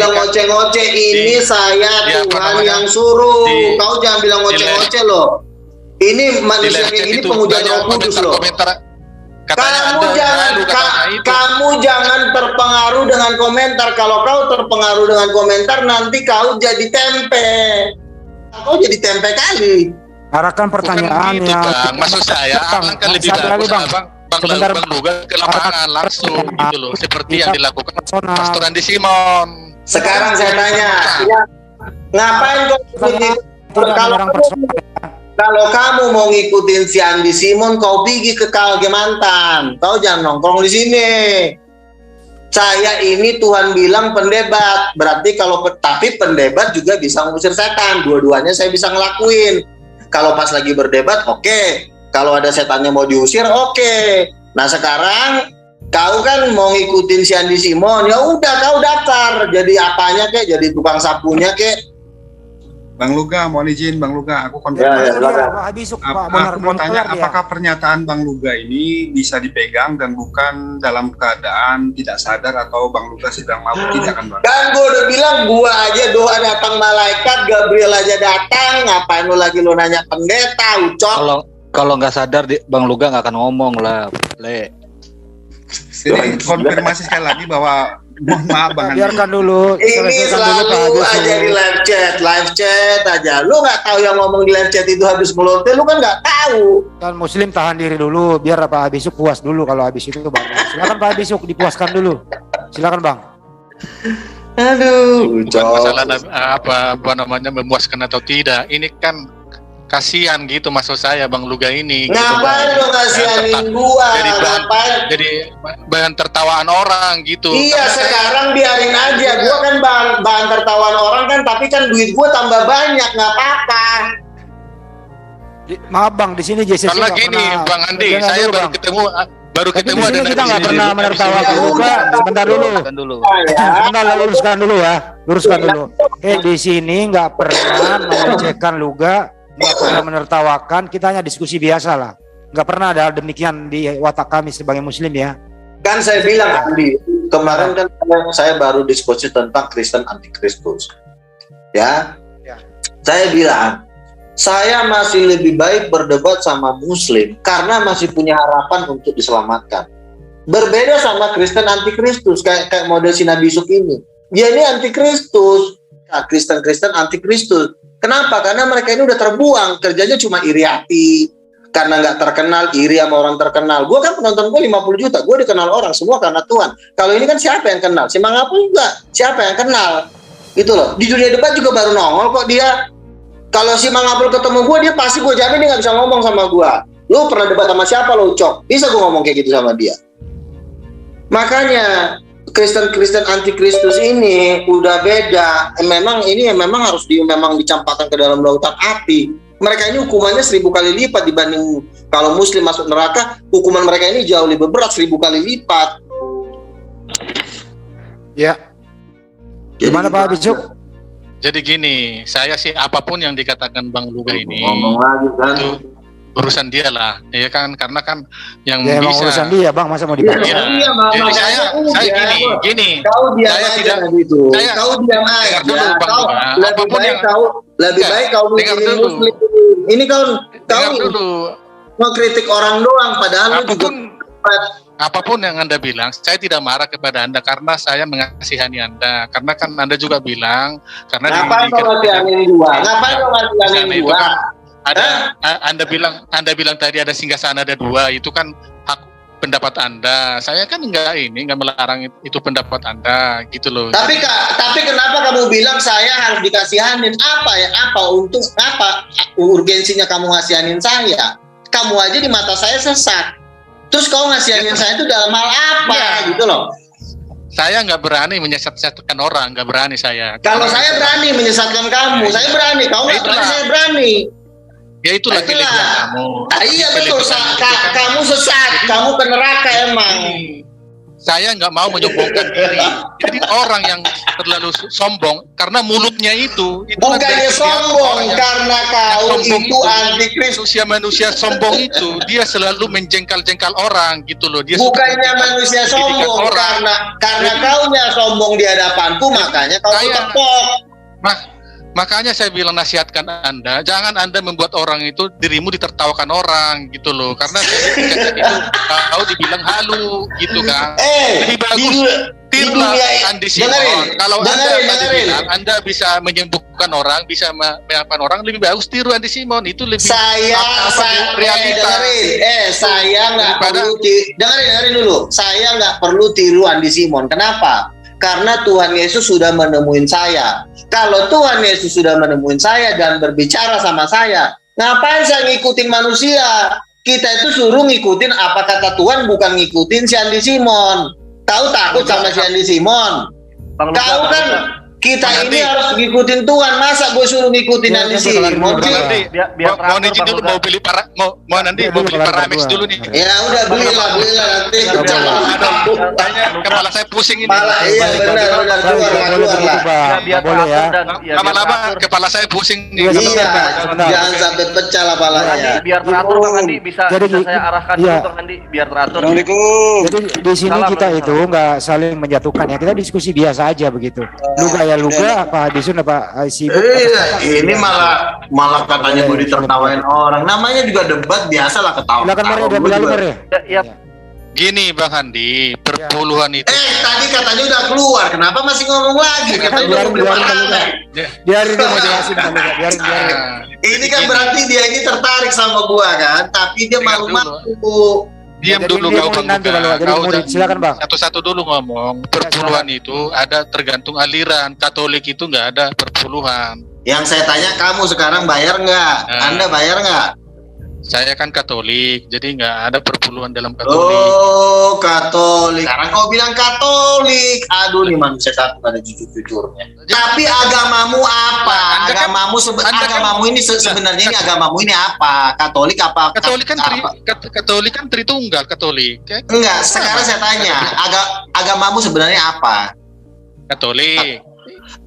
bilang ngoceh-ngoceh, ini saya Tuhan yang suruh. Kau jangan bilang ngoceh-ngoceh loh. Ini manusia kayak gini penghujat Roh Kudus loh. Kamu jangan terpengaruh dengan komentar. Kalau kau terpengaruh dengan komentar, nanti kau jadi tempe. Kau jadi tempe kali. Arahkan pertanyaannya. Maksud saya, abang kan lebih bagus, Bang Luga ke lapangan langsung gitu loh, seperti yang dilakukan Pastor Andi Simon. Sekarang saya tanya, ngapain kau ikutin? Kalau kamu mau ngikutin si Andi Simon, kau pergi ke Kalimantan. Kau jangan nongkrong di sini. Saya ini Tuhan bilang pendebat, berarti tapi pendebat juga bisa mengusir setan. Dua-duanya saya bisa ngelakuin. Kalau pas lagi berdebat, oke. Kalau ada setannya mau diusir, oke. Nah sekarang kau kan mau ngikutin si Andi Simon, ya udah kau daftar. Jadi apanya kek? Jadi tukang sapunya kek? Bang Luga, mohon izin Bang Luga, aku konfirmasi. Aku mau tanya, apakah pernyataan Bang Luga ini bisa dipegang dan bukan dalam keadaan tidak sadar atau Bang Luga sedang mabuk, tidak kan Bang? Kan gue udah bilang, gua aja doa datang malaikat, Gabriel aja datang, ngapain lu lagi lu nanya pendeta, ucok? Kalau nggak sadar Bang Luga nggak akan ngomong lah, Le. Jadi konfirmasi sekali lagi bahwa mohon maaf Bang Andi. Biarkan dulu. Ini selalu aja di live chat aja. Lu nggak tahu yang ngomong di live chat itu habis melonte, lu kan nggak tahu. Kan Muslim tahan diri dulu, biar Pak Abisuk puas dulu. Kalau habis itu Bang, silakan Pak Abisuk dipuaskan dulu. Silakan Bang. Aduh, bukan masalah apa namanya memuaskan atau tidak. Ini kan kasihan gitu maksud saya Bang Luga ini. Ngapain lo kasihanin gua? Jadi bahan tertawaan orang gitu. Iya, sekarang biarin aja. Gua kan bahan tertawaan orang kan, tapi kan duit gua tambah banyak, nggak apa-apa. Maaf Bang, di sini JCC karena gini Bang Andi, saya baru ketemu ada kita nggak pernah menertawakan Luga. Sebentar dulu. Sebentar, luruskan dulu. Di sini nggak pernah melecehkan Luga. Nggak pernah menertawakan, kita hanya diskusi biasa lah. Nggak pernah ada demikian di watak kami sebagai Muslim ya. Kan saya bilang Andi, kemarin kan saya baru diskusi tentang Kristen antikristus. Ya. Saya bilang, saya masih lebih baik berdebat sama Muslim karena masih punya harapan untuk diselamatkan. Berbeda sama Kristen antikristus kayak model si Nabi Yusuf ini. Dia ini antikristus, Kristen antikristus. Kenapa? Karena mereka ini udah terbuang, kerjanya cuma iri hati, karena nggak terkenal, iri sama orang terkenal. Gue kan penonton gue 50 juta, gue dikenal orang semua karena Tuhan. Kalau ini kan siapa yang kenal? Si Mangapul juga, siapa yang kenal? Gitu loh. Di dunia debat juga baru nongol kok dia. Kalau si Mangapul ketemu gue, dia pasti gue jamin dia nggak bisa ngomong sama gue. Lu pernah debat sama siapa lo, Cok? Bisa gue ngomong kayak gitu sama dia. Makanya Kristen antikristus ini udah beda. Memang ini memang harus memang dicampakkan ke dalam lautan api. Mereka ini hukumannya 1000 kali lipat dibanding kalau Muslim masuk neraka. Hukuman mereka ini jauh lebih berat, 1000 kali lipat. Ya. Gimana Pak Abisuk? Jadi gini, saya sih apapun yang dikatakan Bang Luga ini, ngomong lagi kan. Itu urusan dia lah, ya kan, karena kan yang ya, bisa urusan dia Bang, masa mau dibahas? Ya, jadi saya gini, kau diam saya aja tidak itu. Kau diam aja. Lebih baik kau mikirin Muslim. Ini kau mengkritik orang doang, padahal lu juga apapun yang Anda bilang, saya tidak marah kepada Anda karena saya mengasihani Anda. Karena kan Anda juga bilang, karena ngapain kau ngasihanin gua? Ngapain kau ngasihanin gua? Anda bilang tadi ada singgasana ada 2, itu kan hak pendapat Anda. Saya kan nggak melarang itu pendapat Anda gitu loh. Tapi kenapa kamu bilang saya harus dikasihanin? Untuk apa urgensinya kamu ngasihanin saya? Kamu aja di mata saya sesat. Terus kau ngasihanin saya itu dalam hal apa gitu loh? Saya nggak berani menyesatkan orang, nggak berani saya. Kalau saya berani menyesatkan kamu, saya berani. Kau nggak berani, saya berani. Ya itulah kelebihan kamu. Iya betul, kamu sesat, kamu ke neraka emang. saya nggak mau menyombongkan diri. Jadi orang yang terlalu sombong karena mulutnya itu bukannya sombong karena kau itu antikristus. Manusia sombong itu dia selalu menjengkal-jengkal orang gitu loh. Dia bukannya manusia sombong karena kaunya sombong di hadapanku, makanya kau tepok. Makanya saya bilang nasihatkan Anda, jangan Anda membuat orang itu dirimu ditertawakan orang gitu loh, karena itu kau dibilang halu gitu kan. Lebih bagus tirulah Andi Simon. Kalau Anda bilang Anda bisa menyembuhkan orang, bisa mengapakan orang, lebih bagus tiru Andi Simon, itu lebih realita. Saya nggak perlu dengerin dulu. Saya nggak perlu tiru Andi Simon. Kenapa? Karena Tuhan Yesus sudah menemuin saya. Kalau Tuhan Yesus sudah menemuin saya dan berbicara sama saya, ngapain saya ngikutin manusia? Kita itu suruh ngikutin apa kata Tuhan, bukan ngikutin si Andi Simon. Tahu takut sama si Andi Simon? Kau kan kita ini harus ngikutin Tuhan. Masa gue suruh ngikutin Andi Simon? Mau izin dulu, mau beli Paramex dulu nih. Ya udah belilah nanti. Kepala saya pusing ini. Iya benar keluar lah. Lama-lama kepala saya pusing nih. Iya, jangan sampai pecah lah palanya. Biar teratur Bang Andi, bisa saya arahkan dulu Bang Andi biar teratur. Jadi di sini kita itu nggak saling menjatuhkan ya, kita diskusi biasa aja begitu. Luga apa Disun apa sibuk. Ini malah katanya gue ditertawain orang. Namanya juga debat, biasa lah ketawa. Gini Bang Handi, perpuluhan itu. Tadi katanya udah keluar, kenapa masih ngomong lagi? Katanya udah beli makanan. Biarin dia mau jelasin biarin. Ini kan berarti dia ini tertarik sama gua kan, tapi dia malu-malu. Diam dulu kau Bang Luka. Silakan Bang. Satu-satu dulu ngomong. Perpuluhan itu ada tergantung aliran. Katolik itu nggak ada perpuluhan. Yang saya tanya, kamu sekarang bayar nggak? Anda bayar nggak? Saya kan Katolik, jadi nggak ada perpuluhan dalam Katolik. Oh, Katolik. Sekarang kau bilang Katolik. Aduh, nih manusia satu ada jujur-jujurnya. Tapi agamamu apa? Agamamu ini sebenarnya ini agamamu ini apa? Katolik apa? Katolik kan Tritunggal Katolik. Enggak, sekarang saya tanya, agamamu sebenarnya apa? Katolik.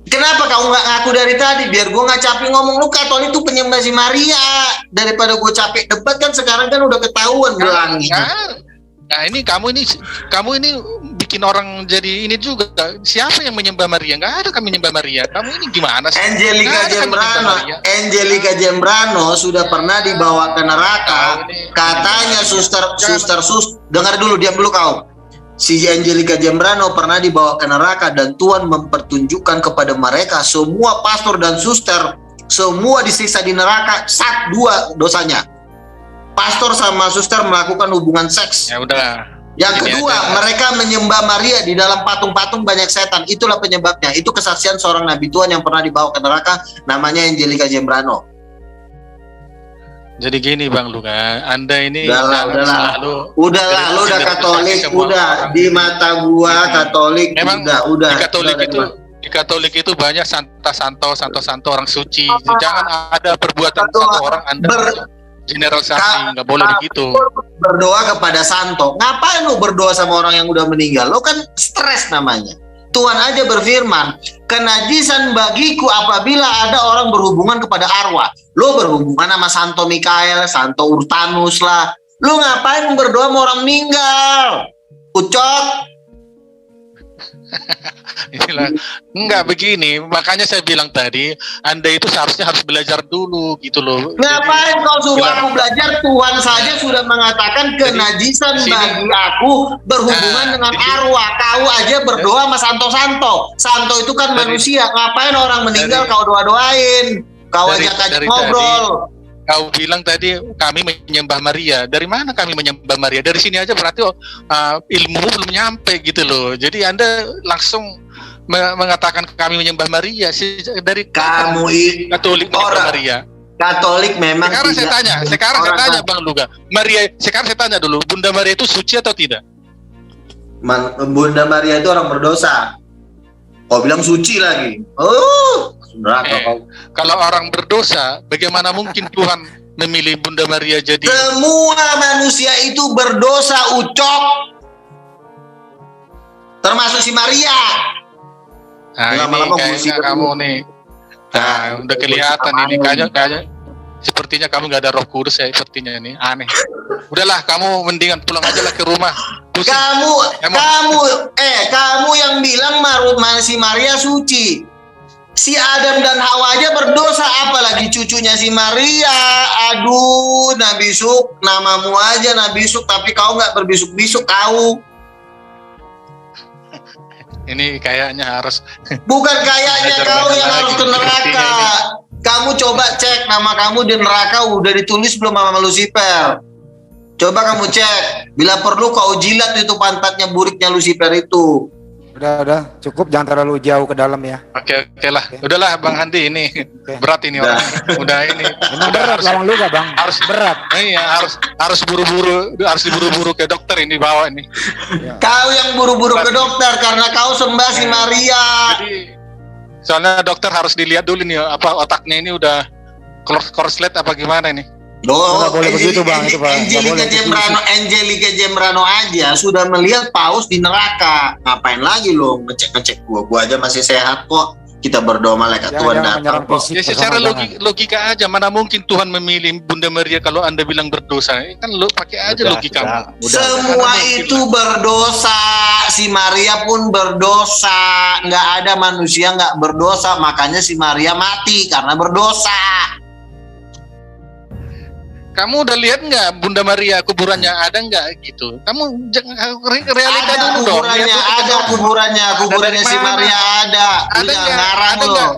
Kenapa kau nggak ngaku dari tadi? Biar gue nggak capek ngomong lu Katolik itu penyembah si Maria. Daripada gue capek debat kan sekarang kan udah ketahuan bilangnya. Nah ini kamu ini bikin orang jadi ini juga. Siapa yang menyembah Maria? Nggak ada kami menyembah Maria. Kamu ini gimana sih? Angelica Gembrano sudah pernah dibawa ke neraka. Katanya suster dengar dulu, diam dulu kau. Si Angelica Gembrano pernah dibawa ke neraka dan Tuhan mempertunjukkan kepada mereka semua pastor dan suster semua disiksa di neraka. Dua dosanya. Pastor sama suster melakukan hubungan seks. Ya udah. Yang kedua, mereka menyembah Maria di dalam patung-patung banyak setan. Itulah penyebabnya. Itu kesaksian seorang nabi Tuhan yang pernah dibawa ke neraka, namanya Angelica Gembrano. Jadi gini Bang Luka, Anda ini lu udah Katolik, udah di mata gua Katolik, memang udah. Di Katolik itu banyak santo orang suci. Jangan ada perbuatan satu orang Anda generalisasi, nggak boleh begitu. Berdoa kepada santo, ngapain lu berdoa sama orang yang udah meninggal? Lo kan stres namanya. Tuhan aja berfirman, kenajisan bagiku apabila ada orang berhubungan kepada arwah. Lo berhubungan sama Santo Mikael, Santo Urtanus lah. Lo ngapain berdoa sama orang meninggal? Ucok. Inilah enggak begini, makanya saya bilang tadi Anda itu seharusnya harus belajar dulu gitu loh. Ngapain kau suruh aku belajar? Tuhan saja sudah mengatakan kenajisan bagi aku berhubungan dengan arwah. Kau aja berdoa sama santo-santo. Santo itu kan manusia. Ngapain orang meninggal kau doa-doain? Kau ajak ngobrol. Kau bilang tadi kami menyembah Maria. Dari mana kami menyembah Maria? Dari sini aja berarti ilmu belum nyampe gitu loh. Jadi Anda langsung mengatakan kami menyembah Maria dari kamu Katolik menyembah Maria. Katolik memang sekarang saya tanya Bang Luga. Maria, sekarang saya tanya dulu, Bunda Maria itu suci atau tidak? Bunda Maria itu orang berdosa. Kau bilang suci lagi. Kalau orang berdosa, bagaimana mungkin Tuhan memilih Bunda Maria jadi? Semua manusia itu berdosa, Ucok. termasuk si Maria. Nah, ini kayaknya kamu nih. Nah, udah kelihatan ini kayaknya sepertinya kamu nggak ada Roh Kudus ya, sepertinya ini aneh. Udahlah, kamu mendingan pulang aja lah ke rumah. Pusing. Kamu yang bilang si Maria suci. Si Adam dan Hawa aja berdosa, apalagi cucunya si Maria. Aduh, Nabi Suk, namamu aja Nabi Suk, tapi kau nggak berbisuk-bisuk kau. Ini kayaknya harus. Bukan kayaknya kau yang harus ke neraka. Kamu coba cek nama kamu di neraka udah ditulis belum sama Lucifer. Coba kamu cek. Bila perlu kau jilat itu pantatnya buriknya Lucifer itu. Udah, cukup, jangan terlalu jauh ke dalam ya. Oke lah. Udahlah Bang Handi, ini berat ini orang. Udah ini. Emang berat lawang luga Bang. Harus berat. Iya, harus diburu-buru ke dokter ini bawa ini. Ya. Kau yang buru-buru ke dokter karena kau sembah si Maria. Jadi, soalnya dokter harus dilihat dulu nih apa otaknya ini udah korslet apa gimana nih. Boleh begitu Bang, itu Bang. Angelica Gembrano aja sudah melihat paus di neraka. Ngapain lagi lo ngecek gua aja masih sehat kok. Kita berdoa malaikat Tuhan datang kok. Ya secara logika aja, mana mungkin Tuhan memilih Bunda Maria kalau Anda bilang berdosa. Kan lo pakai aja logika. Semua itu berdosa. Si Maria pun berdosa. Nggak ada manusia nggak berdosa, makanya si Maria mati karena berdosa. Kamu udah lihat nggak Bunda Maria kuburannya ada nggak gitu? Kamu realita dulu dong. Kuburannya si Maria ada. Ada nggak?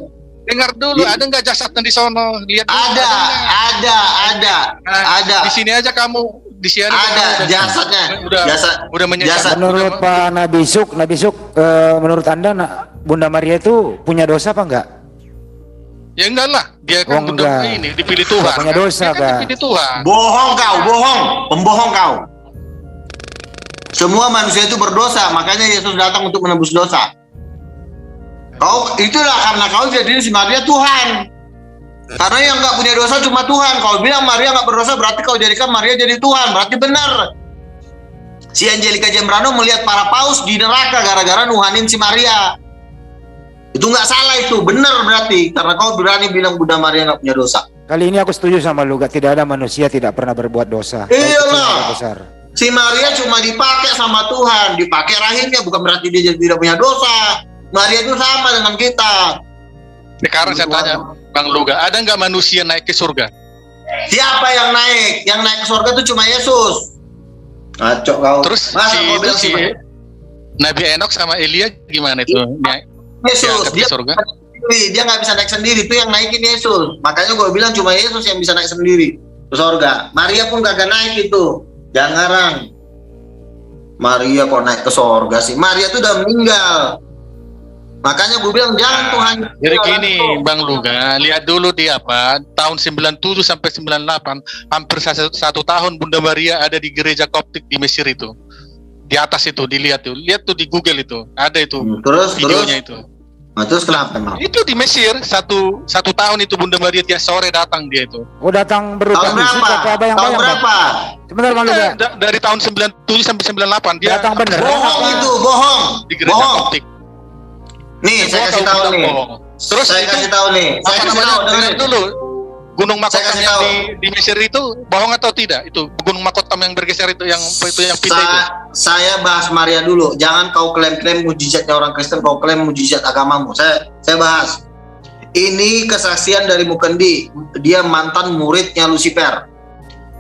Dengar dulu, ada nggak jasadnya di sono? Lihat dulu. Ada. Di sini aja kamu. Di sini ada jasadnya. Udah menyesat. Menurut Pak Nabi Suk, menurut Anda Bunda Maria itu punya dosa apa enggak? Ya enggak lah, dia kan ini dipilih Tuhan. Punya dosa kan? Dipilih Tuhan. Bohong, pembohong kau. Semua manusia itu berdosa, makanya Yesus datang untuk menebus dosa. Kau itulah karena kau jadi si Maria Tuhan. Karena yang nggak punya dosa cuma Tuhan. Kau bilang Maria nggak berdosa, berarti kau jadikan Maria jadi Tuhan. Berarti benar. Si Angelica Gembrano melihat para paus di neraka gara-gara nuhanin si Maria. Itu nggak salah, itu benar berarti karena kau berani bilang Bunda Maria nggak punya dosa. Kali ini aku setuju sama lu, tidak ada manusia tidak pernah berbuat dosa. Iyalah. Si Maria cuma dipakai sama Tuhan, dipakai rahimnya, bukan berarti dia tidak punya dosa. Maria itu sama dengan kita. Sekarang saya tanya, Bang Luga, ada nggak manusia naik ke surga? Siapa yang naik? Yang naik ke surga itu cuma Yesus. Ngaco kau. Terus si Nabi Enoch sama Elia gimana itu? Yesus dia nggak bisa naik sendiri, itu yang naikin Yesus. Makanya gue bilang cuma Yesus yang bisa naik sendiri ke surga. Maria pun kagak naik itu. Jangan ngarang. Maria kok naik ke surga sih? Maria itu udah meninggal. Makanya gue bilang jangan Tuhan. Jadi gini Bang Luga, lihat dulu dia tahun 97 sampai 98, hampir satu tahun Bunda Maria ada di gereja Koptik di Mesir itu. Di atas itu dilihat tuh, lihat tuh di Google itu ada itu videonya itu. Nah, terus kenapa emang? Itu di Mesir satu tahun itu Bunda Maria tiap sore datang dia itu. Oh datang berupa fisik apa yang tahun berapa? Sebentar Bang Luga. Dari tahun 97 sampai 98 dia datang bener. Bohong itu, bohong. Di gereja Koptik. Nih saya kasih tahu nih. Terus saya kasih tahu nih. Saya kasih tahu dulu. Gunung Makotam yang di Mesir itu bohong atau tidak? Itu Gunung Makotam yang bergeser itu yang pindah itu. Saya bahas Maria dulu. Jangan kau klaim-klaim mujizatnya orang Kristen, kau klaim mujizat agamamu. Saya bahas. Ini kesaksian dari Mukendi. Dia mantan muridnya Lucifer.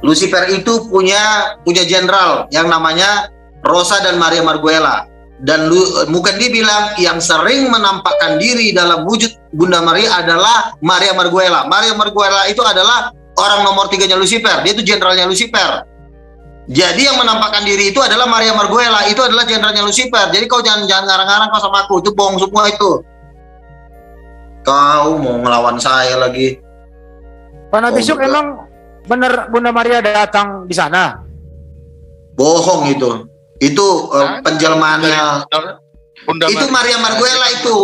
Lucifer itu punya jenderal yang namanya Rosa dan Maria Marguela. Dan Mukendi bilang yang sering menampakkan diri dalam wujud Bunda Maria adalah Maria Marguela. Maria Marguela itu adalah orang nomor 3-nya Lucifer. Dia itu jenderalnya Lucifer. Jadi yang menampakkan diri itu adalah Maria Marguela. Itu adalah jenderalnya Lucifer. Jadi kau jangan ngarang-ngarang kau sama aku. Itu bohong semua itu. Kau mau ngelawan saya lagi. Pak Nabi Suk emang benar Bunda Maria datang di sana? Bohong itu. Itu penjelmaannya Itu Maria Marguela itu.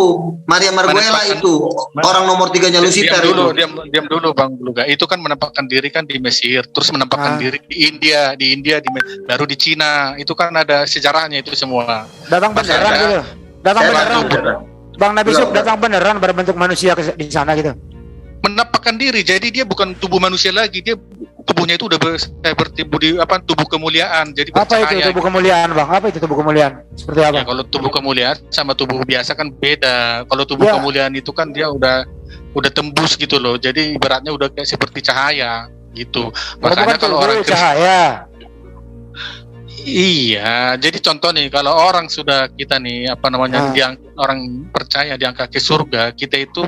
Maria Marguela itu orang nomor 3-nya Lucifer itu. Diam dulu Bang Luga. Itu kan menampakkan diri kan di Mesir, terus menampakkan diri di India, baru di Cina. Itu kan ada sejarahnya itu semua. Datang beneran gitu. Datang beneran. Bang Nabi Yusuf datang beneran berbentuk manusia di sana gitu. Menampakkan diri, jadi dia bukan tubuh manusia lagi, dia tubuhnya itu udah tubuh kemuliaan. Jadi apa itu tubuh kemuliaan, Bang? Apa itu tubuh kemuliaan? Seperti apa? Ya, kalau tubuh kemuliaan sama tubuh biasa kan beda. Kalau tubuh kemuliaan itu kan dia udah tembus gitu loh. Jadi ibaratnya udah kayak seperti cahaya gitu. Makanya kalau orang cahaya. Iya, jadi contoh nih kalau orang sudah kita nih orang percaya diangkat ke surga, kita itu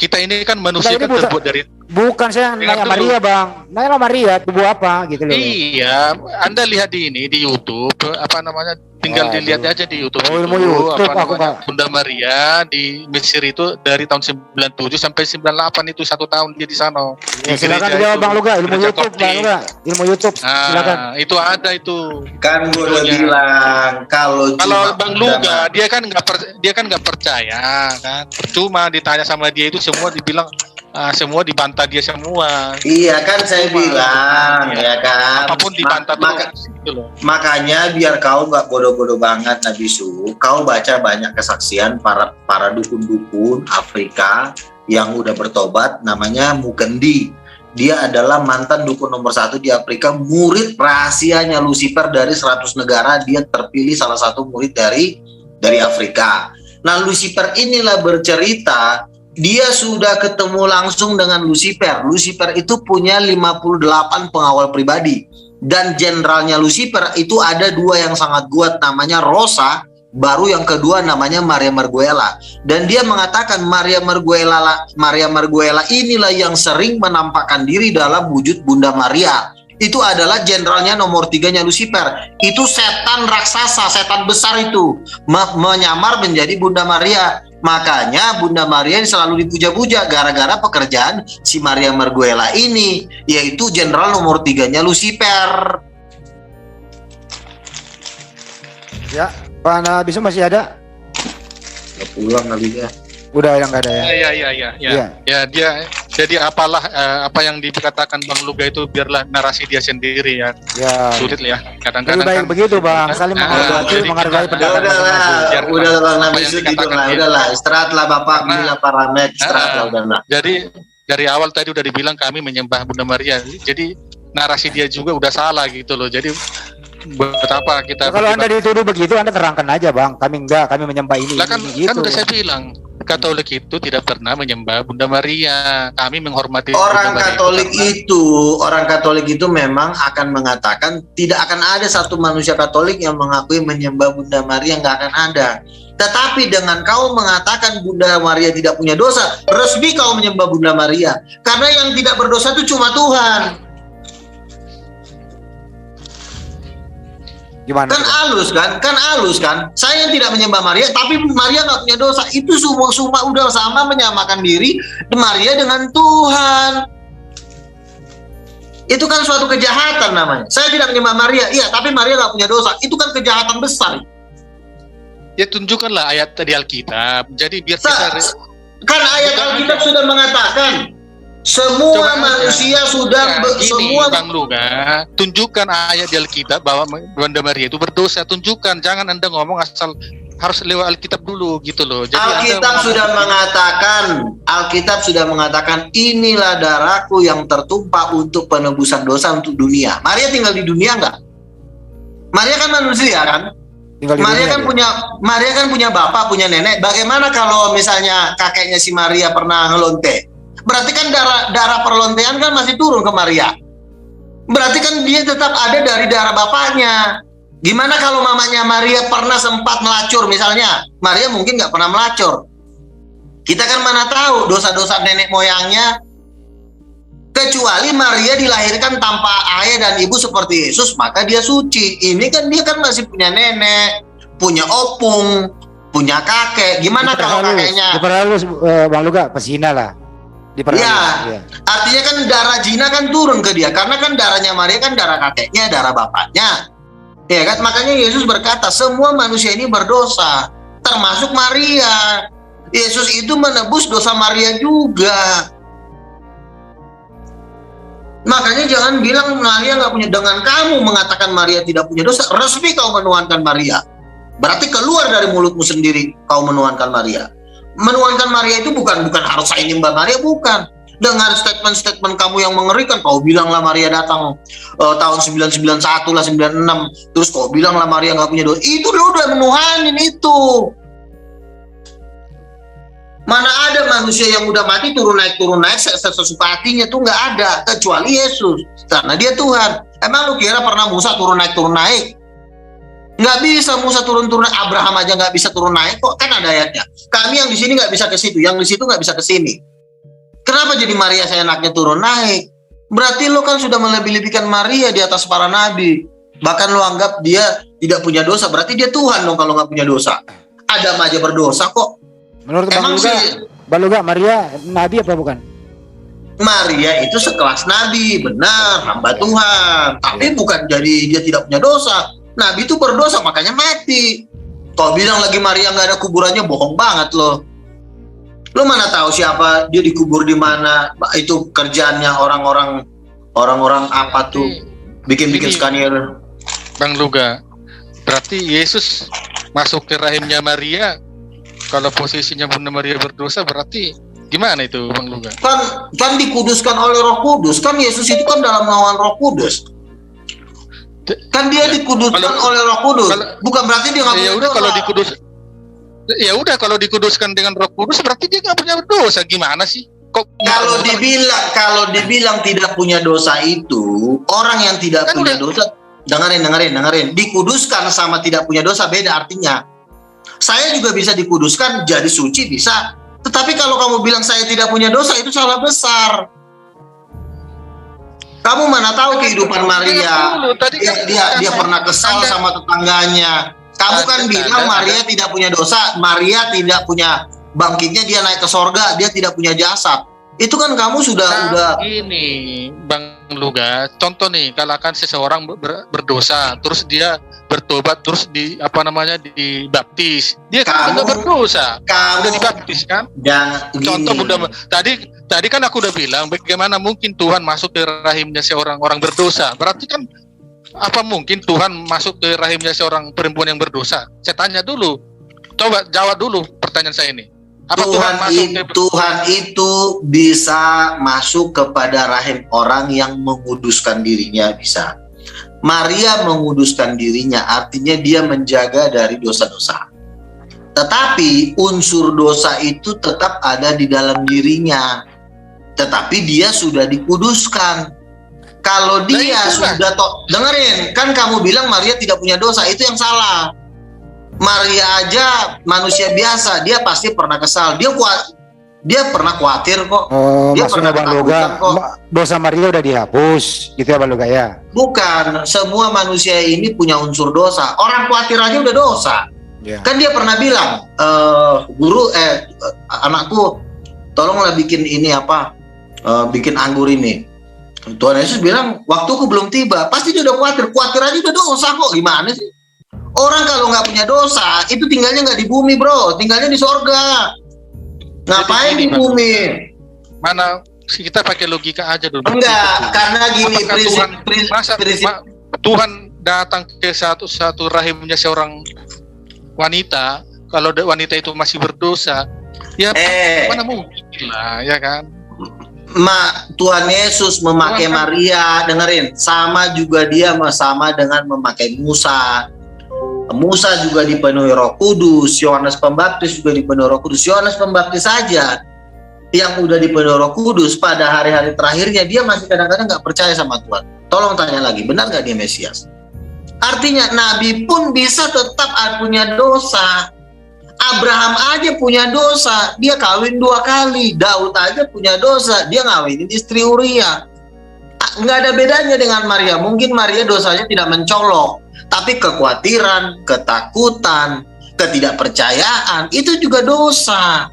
kita ini kan manusia kan terbuat dari bukan saya nanya Maria Bang, nanya Maria tubuh apa gitu loh. Iya, Anda lihat di YouTube tinggal dilihat aja di YouTube Bunda Maria di Mesir itu dari tahun 97 sampai 98 itu 1 tahun dia di sana. Ya, silakan jawab Bang Luga, ilmu YouTube Bang Luga, ilmu YouTube. Silakan. Itu ada itu. Kan gue udah bilang kalau Bang Luga dia kan nggak percaya kan. Cuma ditanya sama dia itu semua dibilang semua dibantah dia semua. Iya kan saya bilang ya kan. Apapun dibantah gitu loh. Makanya biar kau nggak bodoh-bodoh banget Nabi Su, kau baca banyak kesaksian para dukun-dukun Afrika yang udah bertobat, namanya Mukendi. Dia adalah mantan dukun nomor 1 di Afrika, murid rahasianya Lucifer dari 100 negara. Dia terpilih salah satu murid dari Afrika. Nah Lucifer inilah bercerita dia sudah ketemu langsung dengan Lucifer. Lucifer itu punya 58 pengawal pribadi. Dan jenderalnya Lucifer itu ada 2 yang sangat kuat, namanya Rosa, baru yang kedua namanya Maria Marguela. Dan dia mengatakan Maria Marguela inilah yang sering menampakkan diri dalam wujud Bunda Maria. Itu adalah jenderalnya nomor 3-nya Lucifer. Itu setan raksasa, setan besar itu menyamar menjadi Bunda Maria. Makanya Bunda Maria selalu dipuja-puja gara-gara pekerjaan si Maria Marguela ini, yaitu jenderal nomor 3-nya Lucifer. Ya, Pak Nabi Yusuf masih ada? Udah pulang kali ya. Udah yang nggak ada ya? Iya. Ya dia jadi apa yang dikatakan Bang Luga itu biarlah narasi dia sendiri ya. Ya. Sulit ya. Kadang-kadang kan begitu Bang, saling menghargai pendapat. Udah Bang Nabi udahlah, istirahatlah Bapak, belilah paramet, istirahatlah udahlah. Jadi dari awal tadi udah dibilang kami menyembah Bunda Maria. Jadi narasi dia juga udah salah gitu loh. Jadi buat apa kita kalau Anda dituduh begitu, Anda terangkan aja Bang, kami menyembah ini. Lah kan udah saya bilang Katolik itu tidak pernah menyembah Bunda Maria. Kami menghormati orang Katolik itu memang akan mengatakan tidak akan ada satu manusia Katolik yang mengakui menyembah Bunda Maria, nggak akan ada. Tetapi dengan kau mengatakan Bunda Maria tidak punya dosa, resmi kau menyembah Bunda Maria. Karena yang tidak berdosa itu cuma Tuhan. Gimana? Kan halus kan. Saya yang tidak menyembah Maria, tapi Maria nggak punya dosa. Itu semua udah sama menyamakan diri Maria dengan Tuhan. Itu kan suatu kejahatan namanya. Saya tidak menyembah Maria, iya, tapi Maria nggak punya dosa. Itu kan kejahatan besar. Ya tunjukkanlah ayat di Alkitab. Jadi biar kita kan ayat Alkitab sudah mengatakan semua manusia sudah semua. Bang Luga, tunjukkan ayat di Alkitab bahwa Bunda Maria itu berdosa. Tunjukkan, jangan Anda ngomong asal harus lewat Alkitab dulu gitu loh. Jadi Alkitab sudah mengatakan inilah darahku yang tertumpah untuk penebusan dosa untuk dunia. Maria tinggal di dunia nggak? Maria kan manusia kan? Maria kan punya bapak, punya nenek. Bagaimana kalau misalnya kakeknya si Maria pernah ngelonte? Berarti kan darah perlontean kan masih turun ke Maria. Berarti kan dia tetap ada dari darah bapaknya. Gimana kalau mamanya Maria pernah sempat melacur misalnya? Maria mungkin nggak pernah melacur. Kita kan mana tahu dosa-dosa nenek moyangnya. Kecuali Maria dilahirkan tanpa ayah dan ibu seperti Yesus, maka dia suci. Ini kan dia kan masih punya nenek, punya opung, punya kakek. Gimana kalau kakeknya? Diperhalus Bang Luga, pesina lah. Ya, artinya kan darah zina kan turun ke dia karena kan darahnya Maria kan darah kakeknya, darah bapaknya. Ya kan, makanya Yesus berkata semua manusia ini berdosa, termasuk Maria. Yesus itu menebus dosa Maria juga. Makanya jangan bilang Maria nggak punya. Dengan kamu mengatakan Maria tidak punya dosa, resmi kau menuhankan Maria. Berarti keluar dari mulutmu sendiri kau menuhankan Maria. Menuhankan Maria itu bukan harus saya nyembah Maria, bukan. Dengan statement-statement kamu yang mengerikan, kau bilang lah Maria datang tahun 991 lah, 96, terus kau bilang lah Maria nggak punya dosa. Itu udah menuhanin itu. Mana ada manusia yang udah mati turun naik sesuka hatinya, tuh nggak ada, kecuali Yesus, karena dia Tuhan. Emang lu kira pernah Musa turun naik? Nggak bisa Musa turun naik, Abraham aja nggak bisa turun naik kok, kan ada ayatnya. Kami yang di sini nggak bisa ke situ, yang di situ nggak bisa ke sini. Kenapa jadi Maria seenaknya turun naik? Berarti lo kan sudah melebih-lebihkan Maria di atas para nabi. Bahkan lo anggap dia tidak punya dosa, berarti dia Tuhan dong kalau nggak punya dosa. Adam aja berdosa kok. Menurut Bang Luga, Maria nabi apa bukan? Maria itu sekelas nabi, benar, hamba Tuhan. Tapi bukan jadi dia tidak punya dosa. Nabi itu berdosa, makanya mati. Kau bilang lagi Maria nggak ada kuburannya, bohong banget lo. Lo mana tahu siapa dia dikubur di mana? Itu kerjaannya orang-orang apa tuh? Bikin skenario. Bang Luga, berarti Yesus masuk ke rahimnya Maria. Kalau posisinya Bunda Maria berdosa, berarti gimana itu Bang Luga? Kan dikuduskan oleh Roh Kudus. Kan Yesus itu kan dalam naungan Roh Kudus. Kan dia dikuduskan oleh Roh Kudus. Bukan berarti dia nggak punya dosa. Kalau dikuduskan dengan Roh Kudus, berarti dia nggak punya dosa. Gimana sih? Kalau dibilang tidak punya dosa itu, orang yang tidak kan punya dosa, dengerin. Dikuduskan sama tidak punya dosa beda artinya. Saya juga bisa dikuduskan jadi suci bisa, tetapi kalau kamu bilang saya tidak punya dosa, itu salah besar. Kamu mana tahu kehidupan Maria? Dia pernah kesal sama tetangganya. Kamu kan bilang Maria tidak punya dosa, Maria tidak punya bangkitnya, dia naik ke sorga, dia tidak punya jasad. Itu kan kamu sudah ini Bang Luga, contoh nih, kalau kan seseorang berdosa, terus dia bertobat, terus dibaptis, dia kan tidak berdosa, udah dibaptis kan? Contoh Bunda, tadi kan aku udah bilang, bagaimana mungkin Tuhan masuk ke rahimnya seorang orang berdosa? Berarti kan apa mungkin Tuhan masuk ke rahimnya seorang perempuan yang berdosa? Saya tanya dulu, coba jawab dulu pertanyaan saya ini. Apa Tuhan itu bisa masuk kepada rahim orang yang menguduskan dirinya, bisa. Maria menguduskan dirinya, artinya dia menjaga dari dosa-dosa. Tetapi unsur dosa itu tetap ada di dalam dirinya. Tetapi dia sudah dikuduskan. Kalau dia sudah dengerin, kan kamu bilang Maria tidak punya dosa, itu yang salah. Maria aja manusia biasa, dia pasti pernah kesal, dia pernah khawatir kok. Dia maksudnya Bang Luga, dosa Maria udah dihapus, gitu ya Bang Luga ya? Bukan, semua manusia ini punya unsur dosa. Orang khawatir aja udah dosa. Yeah. Kan dia pernah bilang, guru, anakku, tolonglah bikin ini bikin anggur ini. Tuhan Yesus bilang, waktuku belum tiba. Pasti dia udah khawatir aja udah dosa kok. Gimana sih? Orang kalau nggak punya dosa, itu tinggalnya nggak di bumi bro, tinggalnya di sorga. Ngapain di bumi? Mana kita pakai logika aja dulu. Enggak, karena gini Tuhan datang ke satu rahimnya seorang wanita, kalau wanita itu masih berdosa, ya mana mungkin lah, ya kan? Tuhan Yesus memakai Maria, dengerin, sama juga dia sama dengan memakai Musa. Musa juga dipenuhi Roh Kudus, Yohanes Pembaptis juga dipenuhi Roh Kudus. Yohanes Pembaptis saja yang udah dipenuhi Roh Kudus, pada hari-hari terakhirnya dia masih kadang-kadang nggak percaya sama Tuhan. Tolong tanya lagi, benar nggak dia Mesias? Artinya Nabi pun bisa tetap punya dosa. Abraham aja punya dosa, dia kawin 2 kali. Daud aja punya dosa, dia ngawinin istri Uria. Nggak ada bedanya dengan Maria. Mungkin Maria dosanya tidak mencolok, tapi kekhawatiran, ketakutan, ketidakpercayaan itu juga dosa.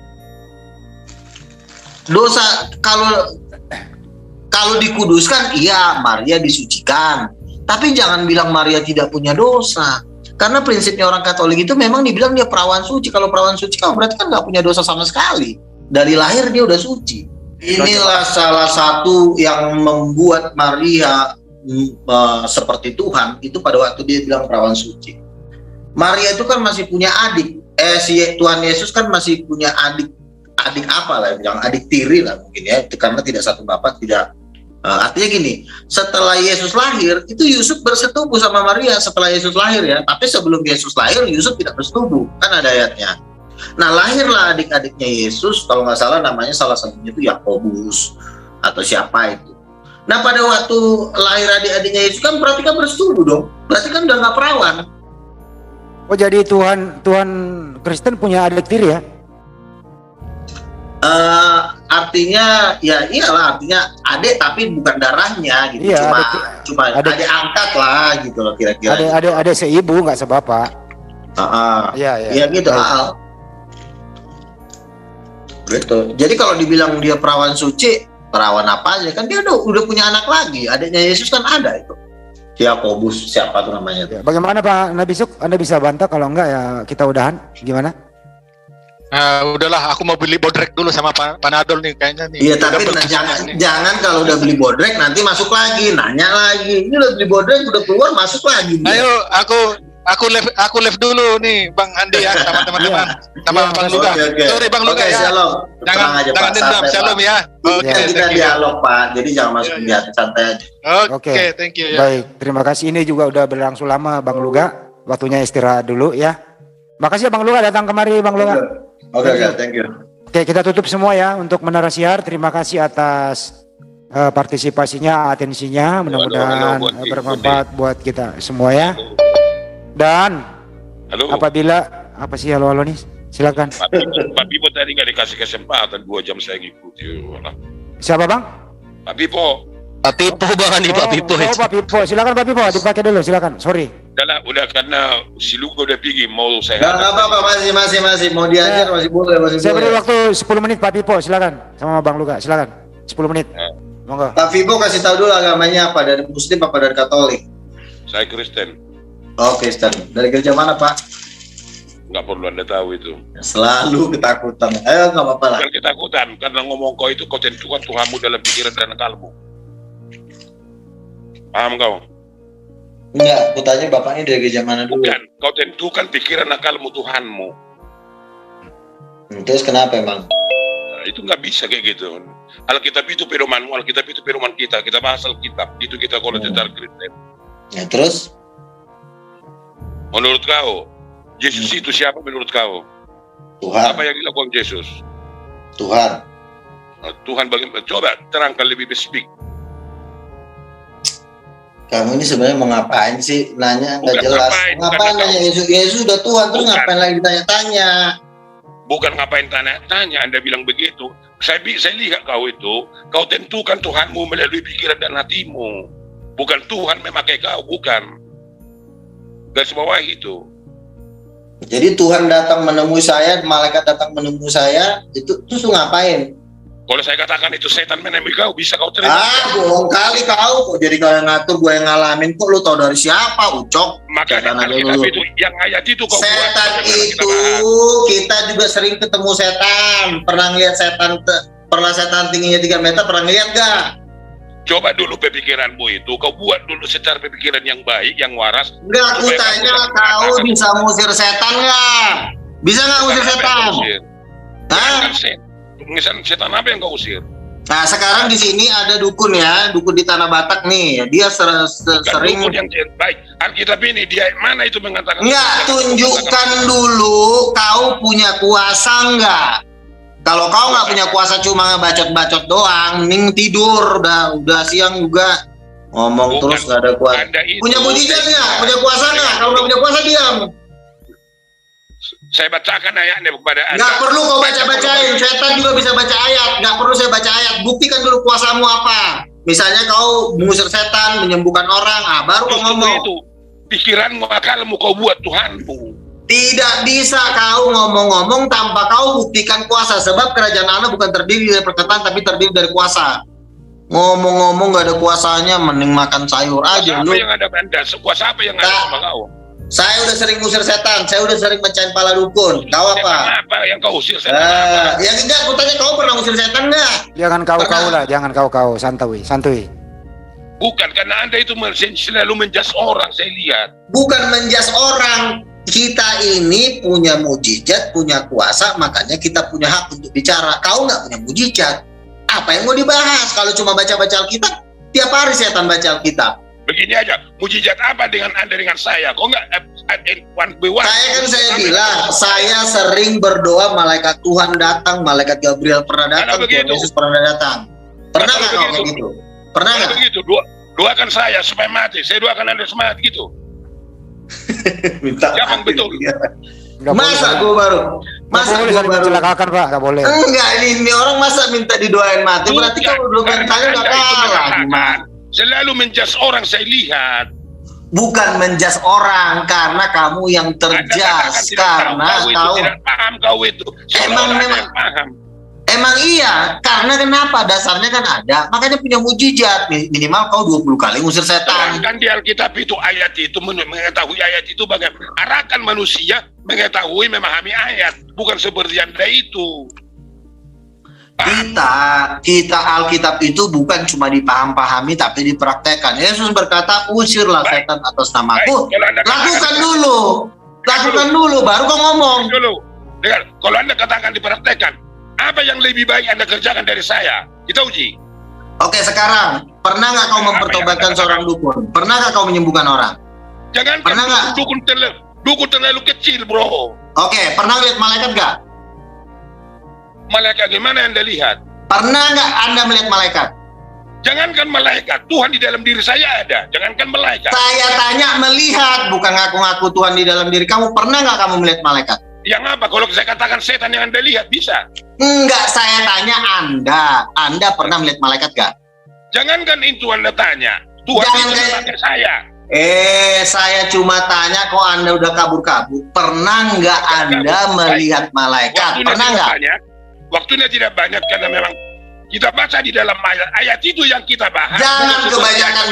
Dosa kalau dikuduskan, iya Maria disucikan. Tapi jangan bilang Maria tidak punya dosa. Karena prinsipnya orang Katolik itu memang dibilang dia perawan suci. Kalau perawan suci kan berarti kan nggak punya dosa sama sekali. Dari lahir dia udah suci. Inilah salah satu yang membuat Maria seperti Tuhan itu pada waktu dia bilang perawan suci. Maria itu kan masih punya adik. Si Tuhan Yesus kan masih punya adik apa lah, yang adik tiri lah mungkin ya. Karena tidak satu bapak, tidak. Artinya gini, setelah Yesus lahir itu Yusuf bersetubuh sama Maria setelah Yesus lahir ya. Tapi sebelum Yesus lahir Yusuf tidak bersetubuh, kan ada ayatnya. Nah lahirlah adik-adiknya Yesus, kalau nggak salah namanya salah satunya itu Yakobus atau siapa itu. Nah pada waktu lahir adik-adiknya Yesus kan berarti kan bersetubuh dong, berarti kan udah nggak perawan. Oh jadi Tuhan Kristen punya adik tiri ya? Artinya ya iyalah, artinya adik tapi bukan darahnya gitu, iya, cuma adik angkat lah gitu loh kira-kira. Ada seibu nggak sebapak. Iya gitu hal. Gitu. Jadi kalau dibilang dia perawan suci, perawan apa aja kan dia udah punya anak lagi, adiknya Yesus kan ada itu. Yakobus siapa tuh namanya tuh. Bagaimana Pak Nabisuk? Anda bisa bantah, kalau enggak ya kita udahan. Gimana? Udahlah, aku mau beli bodrek dulu sama Panadol nih kayaknya nih. Iya, tapi jangan kalau udah beli bodrek nanti masuk lagi, nanya lagi. Ini udah beli bodrek udah keluar masuk lagi. Ayo, aku live dulu nih Bang Andi ya sama teman-teman. Sama Bang Luga. Sorry Bang Luga ya. Shalom. Jangan dendam, shalom ya. Kita dialog Pak, jadi jangan masuk di hati, santai aja. Oke, thank you ya. Baik, terima kasih. Ini juga udah berlangsung lama Bang Luga. Waktunya istirahat dulu ya. Makasih ya Bang Luga datang kemari Bang Luga. Oke, thank you. Oke, kita tutup semua ya untuk Menara Siar. Terima kasih atas partisipasinya, atensinya. Mudah-mudahan bermanfaat buat kita semua ya. Dan apabila apa sih halo nih? Silakan. Pak Pipo tadi nggak dikasih kesempatan 2 jam saya ngikuti. Siapa Bang? Pak Pipo. Pak Pipo Bang Andi, Pak Pipo. Pak Pipo, silakan Pak Pipo, dipakai dulu silakan. Sorry. Udah karena si Lugo udah pergi mau saya. Nggak apa-apa, masih mau diajar masih boleh. Saya beri waktu 10 menit Pak Pipo, silakan sama Bang Luga, silakan. 10 menit. Monggo. Pak Pipo kasih tahu dulu agamanya apa, dari Muslim apa dari Katolik? Saya Kristen. Oh Kristen. Dari gereja mana Pak? Nggak perlu Anda tahu itu. Selalu ketakutan. Ayo nggak apa-apa lah. Bukan ketakutan, karena ngomong kau itu kau tentukan Tuhanmu dalam pikiran dan akalmu. Paham kau? Enggak, aku tanya bapaknya dari gereja mana dulu? Bukan, kau tentukan pikiran akalmu Tuhanmu. Terus kenapa emang? Nah, itu nggak bisa kayak gitu. Alkitab itu pedomanmu, Alkitab itu pedoman kita. Kita bahas Alkitab, itu kita kalau secara Kristen. Ya terus? Menurut kau, Yesus itu siapa menurut kau? Tuhan. Apa yang dilakukan Yesus? Tuhan. Nah, Tuhan bagaimana? Coba terangkan lebih spesifik. Kamu ini sebenarnya mau ngapain sih? Nanya nggak jelas. Ngapain nanya Yesus udah Tuhan, terus ngapain lagi ditanya-tanya? Bukan ngapain tanya-tanya, Anda bilang begitu. Saya lihat kau itu, kau tentukan Tuhanmu melalui pikiran dan hatimu. Bukan Tuhan memakai kau, bukan. Garis bawah itu. Jadi Tuhan datang menemui saya, malaikat datang menemui saya, itu terus lu ngapain? Kalau saya katakan itu setan menemui kau, bisa kau terima? Bohong kali kau. Kok jadi kau yang ngatur, gue yang ngalamin. Kok lu tahu dari siapa, Ucok? Makanya Alkitab itu, yang ayat itu kau setan buat. Itu, kita juga sering ketemu setan. Pernah ngeliat setan, pernah setan tingginya 3 meter, pernah ngeliat gak? Coba dulu pemikiranmu itu, kau buat dulu secara pemikiran yang baik, yang waras. Enggak, aku tanya kau bisa ngusir setan gak? Bisa gak ngusir setan? Hah? Misalnya setan apa yang kau usir? Nah sekarang di sini ada dukun ya, dukun di Tanah Batak nih, dia sering. Dukun yang baik. Alkitab ini dia mana itu mengatakan? Enggak, tunjukkan dulu kau punya kuasa enggak? Kalau kau nggak punya kuasa cuma bacot-bacot doang, mending tidur, udah siang juga ngomong terus nggak ada kuasa. Punya mujizat nggak? Punya kuasa nggak? Kalau nggak punya kuasa diam. Saya bacakan ayatnya kepada Anda. Nggak perlu kau baca-bacain, setan juga bisa baca ayat. Nggak perlu saya baca ayat, buktikan dulu kuasamu apa. Misalnya kau mengusir setan, menyembuhkan orang, baru kau ngomong. Itu pikiranmu, akalmu kau buat Tuhanmu. Tidak bisa kau ngomong-ngomong tanpa kau buktikan kuasa. Sebab kerajaan Allah bukan terdiri dari perkataan, tapi terdiri dari kuasa. Ngomong-ngomong gak ada kuasanya, mending makan sayur aja lu. Siapa yang ada Anda? Kuasa apa yang ada sama kau? Saya udah sering usir setan, saya udah sering mecahin pala dukun. Kau apa? Apa yang kau usir setan? Apa? Ya enggak, aku tanya kau pernah usir setan enggak? Jangan kau lah, jangan kau santuy. Bukan, karena Anda itu selalu menjas orang, saya lihat. Bukan menjas orang. Kita ini punya mujizat, punya kuasa, makanya kita punya hak untuk bicara. Kau nggak punya mujizat. Apa yang mau dibahas? Kalau cuma baca-baca Alkitab, tiap hari setan baca Alkitab. Begini aja, mujizat apa dengan Anda dengan saya? Kok nggak one by one? Saya bilang, saya sering berdoa, malaikat Tuhan datang, malaikat Gabriel pernah datang, Tuhan Yesus pernah datang. Pernah nggak kau kayak gitu? Pernah nggak? Begitu, doakan saya supaya mati, saya doakan Anda semangat gitu. Minta yang betul. Masa gue baru celakakan Pak, nggak boleh. Enggak, ini orang masa minta didoain mati, berarti kalau belum tanya udah kalah. Selalu menjas orang, saya lihat. Bukan menjas orang, karena kamu yang terjas, karena kau tidak paham kau itu. Memang paham. Emang iya, karena kenapa? Dasarnya kan ada, makanya punya mujizat. Minimal kau 20 kali ngusir setan. Kan di Alkitab itu ayat itu mengetahui ayat itu bagaimana arahkan manusia mengetahui memahami ayat, bukan seperti Anda itu. Kita Alkitab itu bukan cuma dipaham-pahami tapi dipraktekkan. Yesus berkata, usirlah setan atas namaku. Lakukan dulu, baru kau ngomong. Dengar, kalau Anda katakan dipraktekkan, apa yang lebih baik Anda kerjakan dari saya? Kita uji. Oke, sekarang pernah nggak kau mempertobatkan seorang dukun? Pernah nggak kau menyembuhkan orang? Jangan pernah nggak? Dukun terlalu kecil, bro. Oke, pernah lihat malaikat nggak? Malaikat gimana Anda lihat? Pernah nggak Anda melihat malaikat? Jangankan malaikat, Tuhan di dalam diri saya ada. Jangankan malaikat. Saya tanya melihat, bukan ngaku-ngaku Tuhan di dalam diri kamu. Pernah nggak kamu melihat malaikat? Yang apa? Kalau saya katakan setan yang Anda lihat, bisa. Enggak, saya tanya Anda pernah melihat malaikat gak? Jangankan itu Anda tanya, Tuhan itu pakai saya. Saya cuma tanya kok Anda udah kabur-kabur. Pernah nggak Anda melihat malaikat? Pernah nggak? Waktunya tidak banyak karena memang kita baca di dalam ayat itu yang kita bahas. Jangan kebanyakan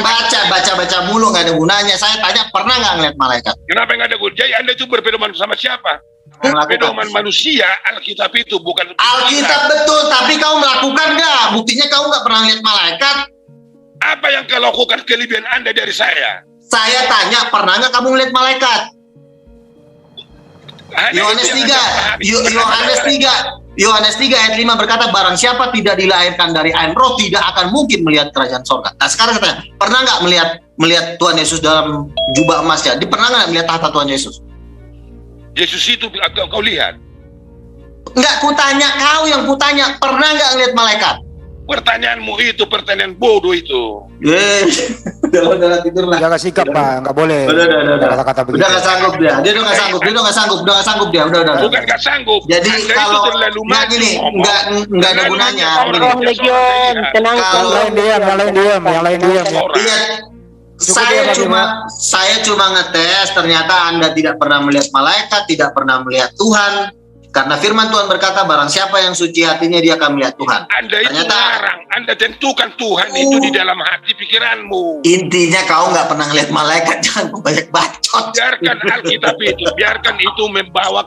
baca mulu, nggak ada gunanya. Saya tanya pernah nggak ngeliat malaikat? Kenapa nggak ada gunanya? Jadi Anda itu berpedoman sama siapa? Pedoman manusia, Alkitab itu bukan Alkitab betul, tapi kau melakukan nggak? Buktinya kau nggak pernah lihat malaikat. Apa yang kau lakukan kelebihan Anda dari saya? Saya tanya, pernah nggak kamu melihat malaikat? Yohanes 3 ayat 5 berkata, barang siapa tidak dilahirkan dari air roh tidak akan mungkin melihat kerajaan sorga. Nah sekarang saya tanya, pernah nggak melihat Tuhan Yesus dalam jubah emasnya? Pernah nggak melihat tahta Tuhan Yesus? Yesus itu kau lihat? Enggak, kutanya kau yang kutanya, pernah nggak ngeliat malaikat? Pertanyaanmu itu pertanyaan bodoh itu. Udah tidur lah. Jaga sikap Pak, nggak boleh. Udah. Kata-kata begitu. Udah nggak sanggup dia. Dia udah nggak sanggup dia. Udah. Bukan nggak sanggup. Jadi kalau nggak gini, nggak ada gunanya. Legion, tenang. Yang lain diam. Lihat. Saya cuma ngetes, ternyata Anda tidak pernah melihat malaikat, tidak pernah melihat Tuhan. Karena firman Tuhan berkata, barang siapa yang suci hatinya dia akan melihat Tuhan. Anda itu larang, Anda tentukan Tuhan itu di dalam hati pikiranmu. Intinya kau nggak pernah ngelihat malaikat, jangan banyak bacot. Biarkan Alkitab itu, biarkan itu membawa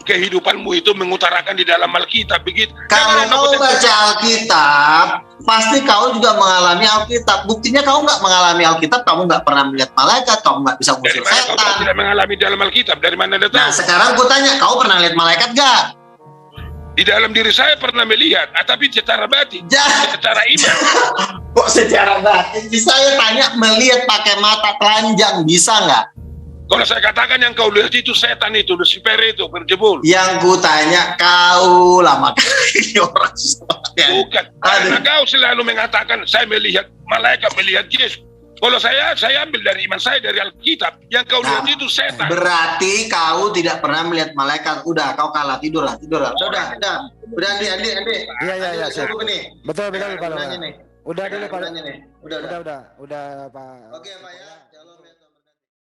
kehidupanmu itu mengutarakan di dalam Alkitab begitu. Kalau kau baca Alkitab, pasti kau juga mengalami Alkitab. Buktinya kau nggak mengalami Alkitab, kamu nggak pernah melihat malaikat, kamu nggak bisa ngusir setan. Kau tidak mengalami dalam Alkitab, dari mana Anda tahu? Nah sekarang aku tanya, kau pernah lihat malaikat nggak? Di dalam diri saya pernah melihat, tapi secara batin, secara iman. Kok secara batin? Saya tanya, melihat pakai mata telanjang bisa nggak? Kalau saya katakan yang kau lihat itu setan itu, Lucifer itu berjebul. Yang ku tanya, kau lama kali orang bukan, karena kau selalu mengatakan saya melihat malaikat, melihat Yesus. Kalau saya ambil dari iman saya, dari Alkitab. Yang kau lihat itu setan. Berarti kau tidak pernah melihat malaikat. Udah, kau kalah. Tidur lah. Udah, Andi. Iya. Betul, Pak. Udah dulu Pak. Udah, Pak. Oke, Pak ya.